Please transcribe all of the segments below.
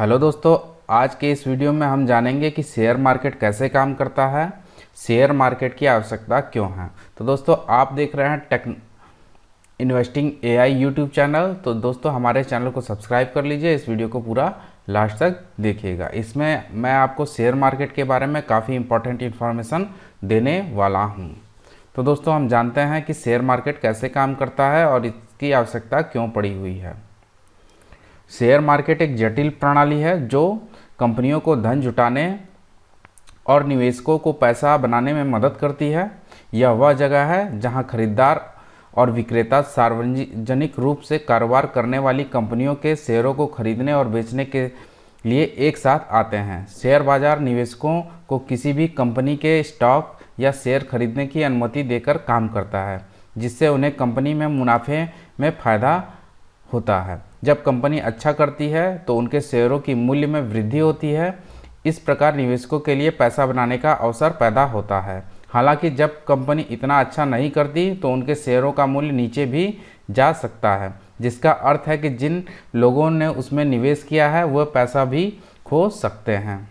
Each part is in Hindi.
हेलो दोस्तों, आज के इस वीडियो में हम जानेंगे कि शेयर मार्केट कैसे काम करता है, शेयर मार्केट की आवश्यकता क्यों है। तो दोस्तों, आप देख रहे हैं Tech Investing AI YouTube channel. तो दोस्तों, हमारे चैनल को सब्सक्राइब कर लीजिए, इस वीडियो को पूरा लास्ट तक देखिएगा। इसमें मैं आपको शेयर मार्केट के बारे में काफ़ी इंपॉर्टेंट इन्फॉर्मेशन देने वाला हूँ। तो दोस्तों, हम जानते हैं कि शेयर मार्केट कैसे काम करता है और इसकी आवश्यकता क्यों पड़ी हुई है। शेयर मार्केट एक जटिल प्रणाली है जो कंपनियों को धन जुटाने और निवेशकों को पैसा बनाने में मदद करती है। यह वह जगह है जहां खरीदार और विक्रेता सार्वजनिक रूप से कारोबार करने वाली कंपनियों के शेयरों को खरीदने और बेचने के लिए एक साथ आते हैं। शेयर बाजार निवेशकों को किसी भी कंपनी के स्टॉक या शेयर खरीदने की अनुमति देकर काम करता है, जिससे उन्हें कंपनी में मुनाफे में फ़ायदा होता है। जब कंपनी अच्छा करती है तो उनके शेयरों की मूल्य में वृद्धि होती है। इस प्रकार निवेशकों के लिए पैसा बनाने का अवसर पैदा होता है। हालांकि जब कंपनी इतना अच्छा नहीं करती तो उनके शेयरों का मूल्य नीचे भी जा सकता है, जिसका अर्थ है कि जिन लोगों ने उसमें निवेश किया है वह पैसा भी खो सकते हैं।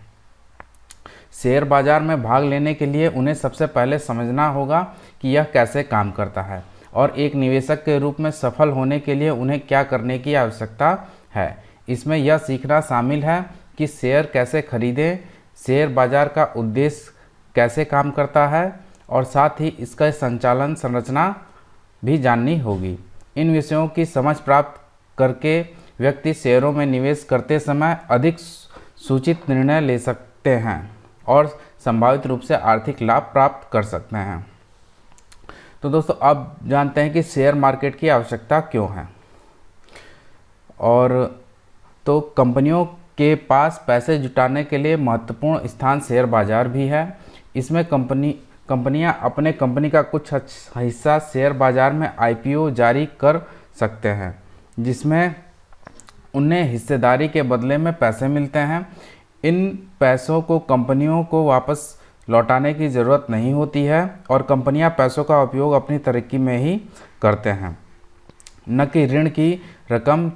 शेयर बाजार में भाग लेने के लिए उन्हें सबसे पहले समझना होगा कि यह कैसे काम करता है और एक निवेशक के रूप में सफल होने के लिए उन्हें क्या करने की आवश्यकता है। इसमें यह सीखना शामिल है कि शेयर कैसे खरीदें, शेयर बाजार का उद्देश्य कैसे काम करता है और साथ ही इसका संचालन संरचना भी जाननी होगी। इन विषयों की समझ प्राप्त करके व्यक्ति शेयरों में निवेश करते समय अधिक सूचित निर्णय ले सकते हैं और संभावित रूप से आर्थिक लाभ प्राप्त कर सकते हैं। तो दोस्तों, अब जानते हैं कि शेयर मार्केट की आवश्यकता क्यों है। और तो कंपनियों के पास पैसे जुटाने के लिए महत्वपूर्ण स्थान शेयर बाजार भी है। इसमें कंपनियां अपने कंपनी का कुछ हिस्सा शेयर बाजार में आईपीओ जारी कर सकते हैं, जिसमें उन्हें हिस्सेदारी के बदले में पैसे मिलते हैं। इन पैसों को कंपनियों को वापस लौटाने की ज़रूरत नहीं होती है और कंपनियां पैसों का उपयोग अपनी तरक्की में ही करते हैं, न कि ऋण की रकम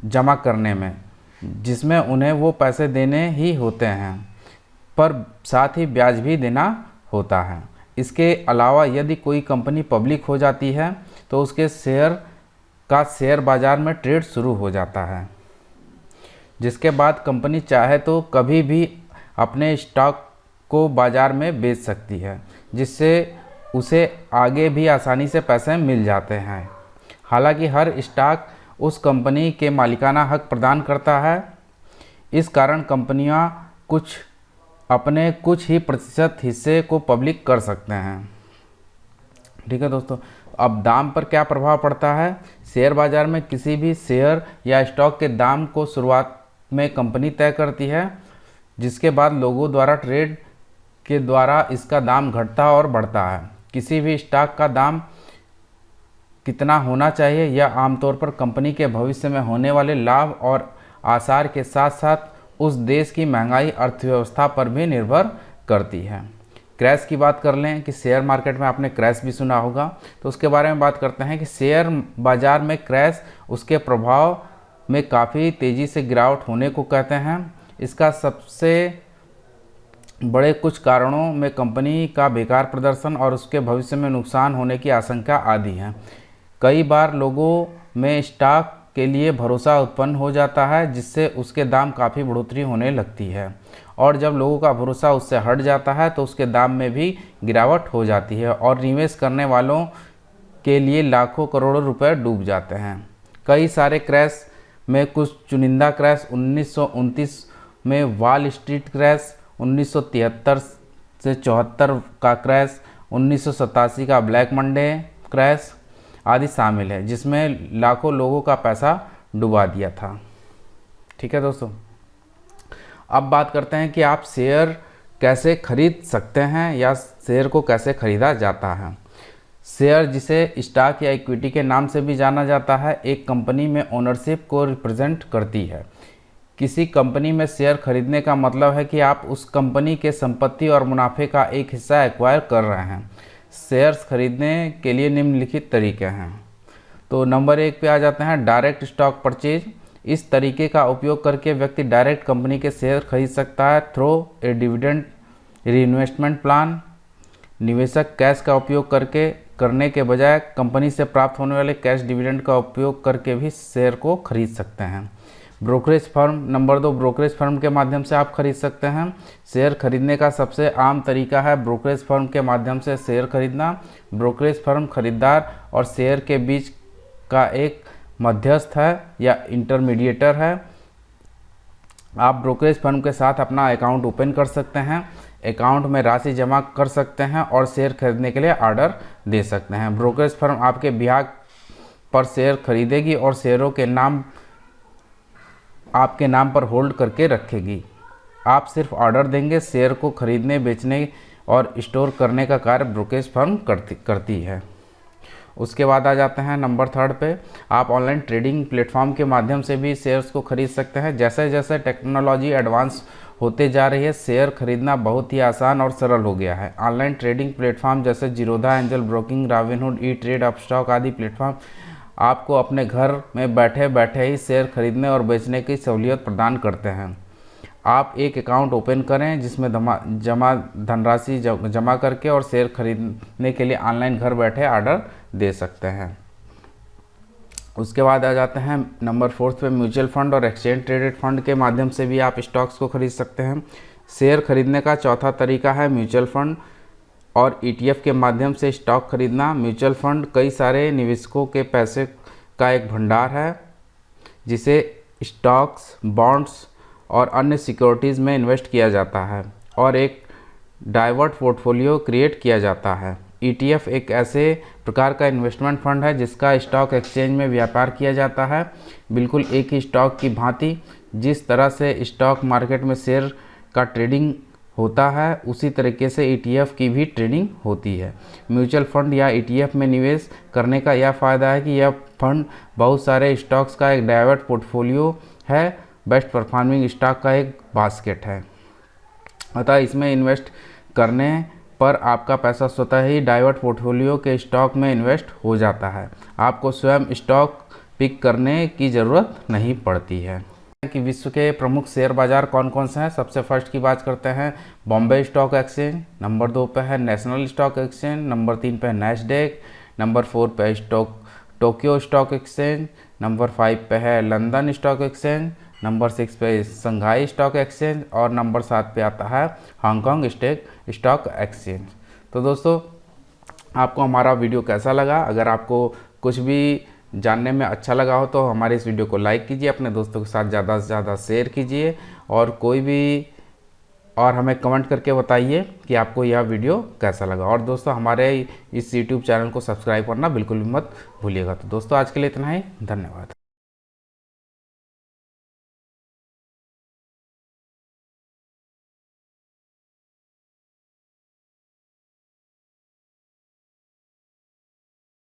जमा करने में, जिसमें उन्हें वो पैसे देने ही होते हैं, पर साथ ही ब्याज भी देना होता है। इसके अलावा यदि कोई कंपनी पब्लिक हो जाती है तो उसके शेयर बाजार में ट्रेड शुरू हो जाता है, जिसके बाद कंपनी चाहे तो कभी भी अपने स्टॉक को बाजार में बेच सकती है, जिससे उसे आगे भी आसानी से पैसे मिल जाते हैं। हालांकि हर स्टॉक उस कंपनी के मालिकाना हक प्रदान करता है। इस कारण कंपनियां अपने कुछ ही प्रतिशत हिस्से को पब्लिक कर सकते हैं। ठीक है दोस्तों, अब दाम पर क्या प्रभाव पड़ता है। शेयर बाजार में किसी भी शेयर या स्टॉक के दाम को शुरुआत में कंपनी तय करती है, जिसके बाद लोगों द्वारा ट्रेड के द्वारा इसका दाम घटता और बढ़ता है। किसी भी स्टॉक का दाम कितना होना चाहिए यह आमतौर पर कंपनी के भविष्य में होने वाले लाभ और आसार के साथ साथ उस देश की महंगाई अर्थव्यवस्था पर भी निर्भर करती है। क्रैश की बात कर लें कि शेयर मार्केट में आपने क्रैश भी सुना होगा, तो उसके बारे में बात करते हैं कि शेयर बाजार में क्रैश उसके प्रभाव में काफ़ी तेज़ी से गिरावट होने को कहते हैं। इसका सबसे बड़े कुछ कारणों में कंपनी का बेकार प्रदर्शन और उसके भविष्य में नुकसान होने की आशंका आदि है। कई बार लोगों में स्टॉक के लिए भरोसा उत्पन्न हो जाता है, जिससे उसके दाम काफ़ी बढ़ोतरी होने लगती है, और जब लोगों का भरोसा उससे हट जाता है तो उसके दाम में भी गिरावट हो जाती है और निवेश करने वालों के लिए लाखों करोड़ों रुपए डूब जाते हैं। कई सारे क्रैश में कुछ चुनिंदा क्रैश 1929 में वॉल स्ट्रीट क्रैश, 1973 से 74 का क्रैश, 1987 का ब्लैक मंडे क्रैश आदि शामिल है, जिसमें लाखों लोगों का पैसा डुबा दिया था। ठीक है दोस्तों, अब बात करते हैं कि आप शेयर कैसे खरीद सकते हैं या शेयर को कैसे खरीदा जाता है। शेयर, जिसे स्टॉक या इक्विटी के नाम से भी जाना जाता है, एक कंपनी में ओनरशिप को रिप्रेजेंट करती है। किसी कंपनी में शेयर खरीदने का मतलब है कि आप उस कंपनी के संपत्ति और मुनाफे का एक हिस्सा एक्वायर कर रहे हैं। शेयर्स खरीदने के लिए निम्नलिखित तरीके हैं। तो नंबर 1 पे आ जाते हैं डायरेक्ट स्टॉक परचेज। इस तरीके का उपयोग करके व्यक्ति डायरेक्ट कंपनी के शेयर खरीद सकता है through a dividend reinvestment plan. निवेशक कैश का उपयोग करने के बजाय कंपनी से प्राप्त होने वाले कैश डिविडेंड का उपयोग करके भी शेयर को खरीद सकते हैं। Brokerage firm number 2, brokerage firm के माध्यम से आप खरीद सकते हैं। शेयर खरीदने का सबसे आम तरीका है ब्रोकरेज फर्म के माध्यम से शेयर खरीदना। ब्रोकरेज फर्म खरीदार और शेयर के बीच का एक मध्यस्थ है या इंटरमीडिएटर है। आप ब्रोकरेज फर्म के साथ अपना अकाउंट ओपन कर सकते हैं, अकाउंट में राशि जमा कर सकते हैं और शेयर खरीदने के लिए ऑर्डर दे सकते हैं। ब्रोकरेज फर्म आपके ब्याज पर शेयर खरीदेगी और शेयरों के नाम आपके नाम पर होल्ड करके रखेगी। आप सिर्फ ऑर्डर देंगे। शेयर को खरीदने, बेचने और स्टोर करने का कार्य ब्रोकरेज फर्म करती है। उसके बाद आ जाते हैं नंबर 3 पे। आप ऑनलाइन ट्रेडिंग प्लेटफॉर्म के माध्यम से भी शेयर्स को खरीद सकते हैं। जैसे जैसे टेक्नोलॉजी एडवांस होते जा रही है, शेयर खरीदना बहुत ही आसान और सरल हो गया है। ऑनलाइन ट्रेडिंग प्लेटफॉर्म जैसे जीरोधा, एंजल ब्रोकिंग, रॉबिनहुड, ई ट्रेड, अपस्टॉक आदि प्लेटफॉर्म आपको अपने घर में बैठे बैठे ही शेयर खरीदने और बेचने की सहूलियत प्रदान करते हैं। आप एक अकाउंट ओपन करें जिसमें धनराशि जमा करके और शेयर खरीदने के लिए ऑनलाइन घर बैठे ऑर्डर दे सकते हैं। उसके बाद आ जाते हैं नंबर 4 पे। म्यूचुअल फंड और एक्सचेंज ट्रेडेड फंड के माध्यम से भी आप स्टॉक्स को खरीद सकते हैं। शेयर खरीदने का चौथा तरीका है म्यूचुअल फंड और ETF के माध्यम से स्टॉक खरीदना। म्यूचुअल फंड कई सारे निवेशकों के पैसे का एक भंडार है जिसे स्टॉक्स, बॉन्ड्स और अन्य सिक्योरिटीज़ में इन्वेस्ट किया जाता है और एक डाइवर्ट पोर्टफोलियो क्रिएट किया जाता है। ETF एक ऐसे प्रकार का इन्वेस्टमेंट फंड है जिसका स्टॉक एक्सचेंज में व्यापार किया जाता है, बिल्कुल एक ही स्टॉक की भांति। जिस तरह से स्टॉक मार्केट में शेयर का ट्रेडिंग होता है उसी तरीके से ETF की भी ट्रेडिंग होती है। म्यूचुअल फंड या ETF में निवेश करने का यह फ़ायदा है कि यह फंड बहुत सारे स्टॉक्स का एक डाइवर्ट पोर्टफोलियो है, बेस्ट परफॉर्मिंग स्टॉक का एक बास्केट है। अतः इसमें इन्वेस्ट करने पर आपका पैसा स्वतः ही डाइवर्ट पोर्टफोलियो के स्टॉक में इन्वेस्ट हो जाता है। आपको स्वयं स्टॉक पिक करने की ज़रूरत नहीं पड़ती है। कि विश्व के प्रमुख शेयर बाजार कौन कौन से हैं। सबसे फर्स्ट की बात करते हैं बॉम्बे स्टॉक एक्सचेंज, नंबर 2 पे है नेशनल स्टॉक एक्सचेंज, नंबर 3 पे है नैस्डैक, नंबर 4 पे है टोक्यो स्टॉक एक्सचेंज, नंबर 5 पे है लंदन स्टॉक एक्सचेंज, नंबर 6 पे शंघाई स्टॉक एक्सचेंज और नंबर 7 पे आता है हांगकांग स्टॉक एक्सचेंज। तो दोस्तों, आपको हमारा वीडियो कैसा लगा? अगर आपको कुछ भी जानने में अच्छा लगा हो तो हमारे इस वीडियो को लाइक कीजिए, अपने दोस्तों के साथ ज़्यादा से ज़्यादा शेयर कीजिए और हमें कमेंट करके बताइए कि आपको यह वीडियो कैसा लगा। और दोस्तों, हमारे इस YouTube चैनल को सब्सक्राइब करना बिल्कुल भी मत भूलिएगा। तो दोस्तों, आज के लिए इतना ही। धन्यवाद।